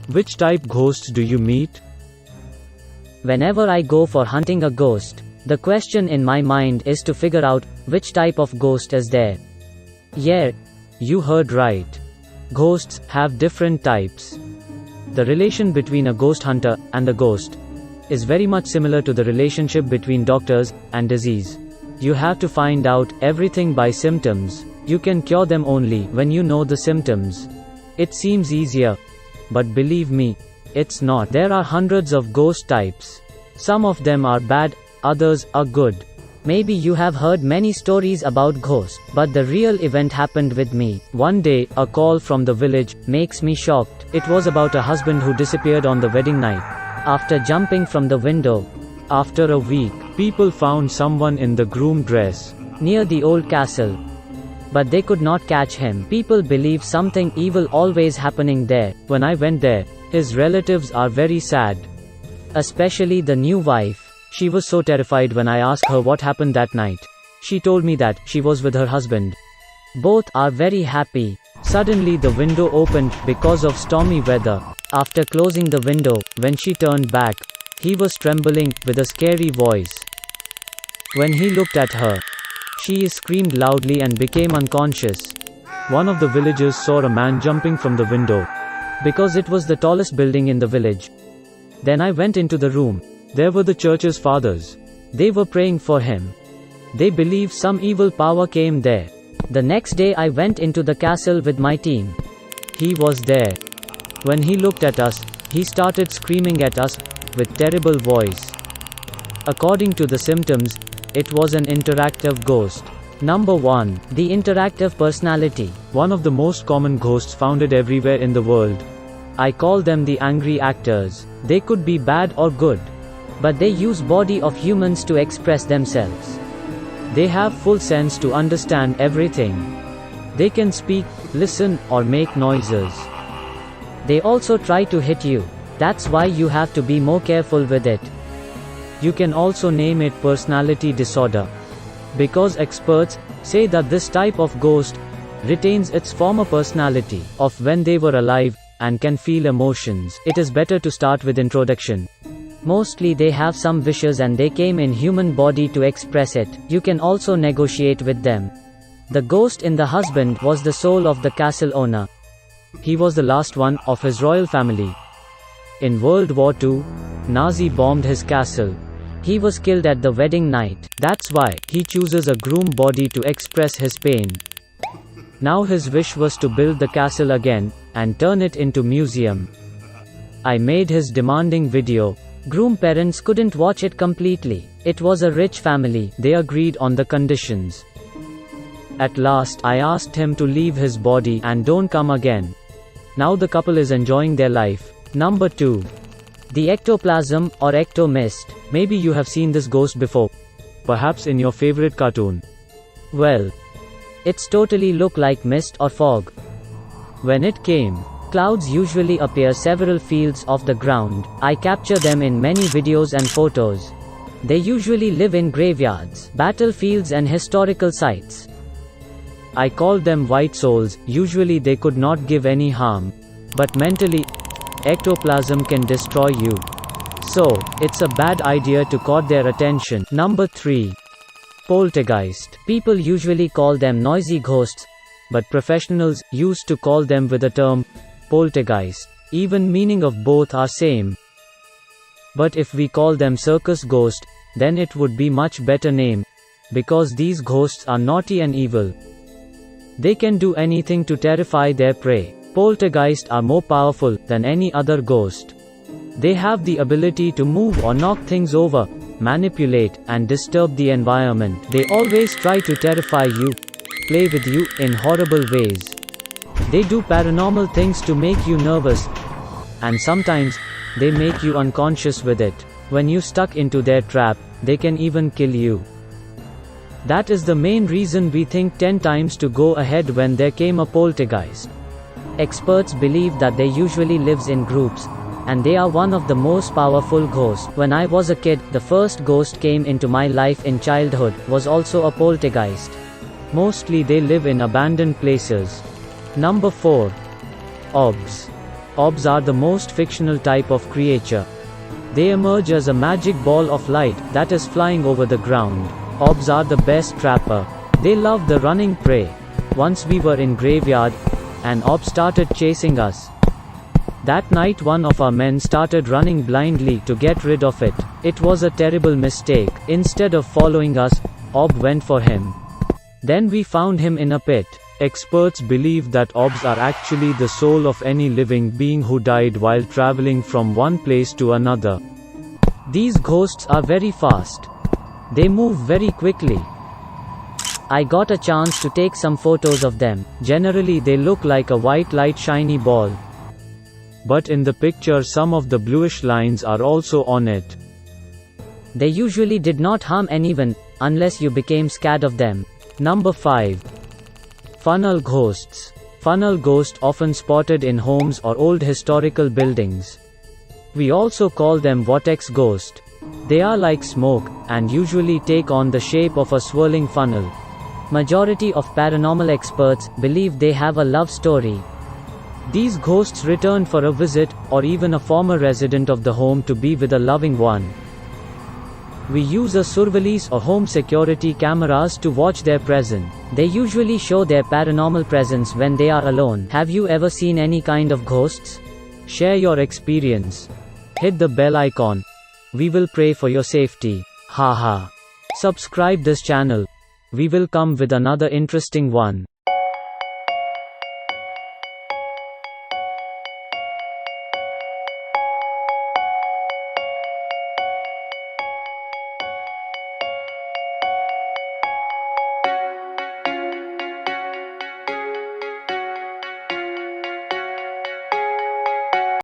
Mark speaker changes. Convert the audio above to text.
Speaker 1: Which type ghosts do you meet?
Speaker 2: Whenever I go for hunting a ghost, the question in my mind is to figure out which type of ghost is there. Yeah, you heard right. Ghosts have different types. The relation between a ghost hunter and the ghost is very much similar to the relationship between doctors and disease. You have to find out everything by symptoms. You can cure them only when you know the symptoms. It seems easier, but believe me, it's not. There are hundreds of ghost types. Some of them are bad, others are good. Maybe you have heard many stories about ghosts, but the real event happened with me. One day, a call from the village makes me shocked. It was about a husband who disappeared on the wedding night after jumping from the window. After a week, people found someone in the groom dress near the old castle, but they could not catch him. People believe something evil always happening there. When I went there, his relatives are very sad, especially the new wife. She was so terrified when I asked her what happened that night. She told me that she was with her husband. Both are very happy. Suddenly the window opened because of stormy weather. After closing the window, when she turned back, he was trembling with a scary voice. When he looked at her, she screamed loudly and became unconscious. One of the villagers saw a man jumping from the window because it was the tallest building in the village. Then I went into the room. There were the church's fathers. They were praying for him. They believed some evil power came there. The next day I went into the castle with my team. He was there. When he looked at us, he started screaming at us with terrible voice. According to the symptoms, it was an interactive ghost. Number 1. The interactive personality. One of the most common ghosts found everywhere in the world. I call them the angry actors. They could be bad or good, but they use body of humans to express themselves. They have full sense to understand everything. They can speak, listen, or make noises. They also try to hit you. That's why you have to be more careful with it. You can also name it personality disorder, because experts say that this type of ghost retains its former personality of when they were alive and can feel emotions. It is better to start with introduction. Mostly they have some wishes and they came in human body to express it. You can also negotiate with them. The ghost in the husband was the soul of the castle owner. He was the last one of his royal family. In World War II, Nazi bombed his castle. He was killed at the wedding night. That's why he chooses a groom body to express his pain. Now his wish was to build the castle again and turn it into museum. I made his demanding video. Groom parents couldn't watch it completely. It was a rich family. They agreed on the conditions. At last, I asked him to leave his body and don't come again. Now the couple is enjoying their life. Number 2. The ectoplasm or ectomist. Maybe you have seen this ghost before. Perhaps in your favorite cartoon. Well, it's totally look like mist or fog. When it came, clouds usually appear several fields off the ground. I capture them in many videos and photos. They usually live in graveyards, battlefields and historical sites. I call them white souls. Usually they could not give any harm, but mentally, ectoplasm can destroy you. So, it's a bad idea to caught their attention. Number 3. Poltergeist. People usually call them noisy ghosts, but professionals used to call them with the term poltergeist. Even meaning of both are same. But if we call them circus ghost, then it would be much better name, because these ghosts are naughty and evil. They can do anything to terrify their prey. Poltergeists are more powerful than any other ghost. They have the ability to move or knock things over, manipulate, and disturb the environment. They always try to terrify you, play with you in horrible ways. They do paranormal things to make you nervous, and sometimes they make you unconscious with it. When you stuck into their trap, they can even kill you. That is the main reason we think 10 times to go ahead when there came a poltergeist. Experts believe that they usually lives in groups, and they are one of the most powerful ghosts. When I was a kid, the first ghost came into my life in childhood was also a poltergeist. Mostly they live in abandoned places. Number 4. Orbs. Orbs are the most fictional type of creature. They emerge as a magic ball of light that is flying over the ground. Orbs are the best trapper. They love the running prey. Once we were in graveyard, an orb started chasing us. That night one of our men started running blindly to get rid of it. It was a terrible mistake. Instead of following us, orb went for him. Then we found him in a pit.
Speaker 1: Experts believe that orbs are actually the soul of any living being who died while traveling from one place to another.
Speaker 2: These ghosts are very fast. They move very quickly. I got a chance to take some photos of them. Generally they look like a white light shiny ball.
Speaker 1: But in the picture some of the bluish lines are also on it.
Speaker 2: They usually did not harm anyone, unless you became scared of them. Number 5. Funnel ghosts. Funnel ghosts often spotted in homes or old historical buildings. We also call them vortex ghost. They are like smoke, and usually take on the shape of a swirling funnel. Majority of paranormal experts believe they have a love story. These ghosts return for a visit, or even a former resident of the home to be with a loving one. We use a surveillance or home security cameras to watch their presence. They usually show their paranormal presence when they are alone. Have you ever seen any kind of ghosts?
Speaker 1: Share your experience. Hit the bell icon. We will pray for your safety. Haha. Subscribe this channel. We will come with another interesting one.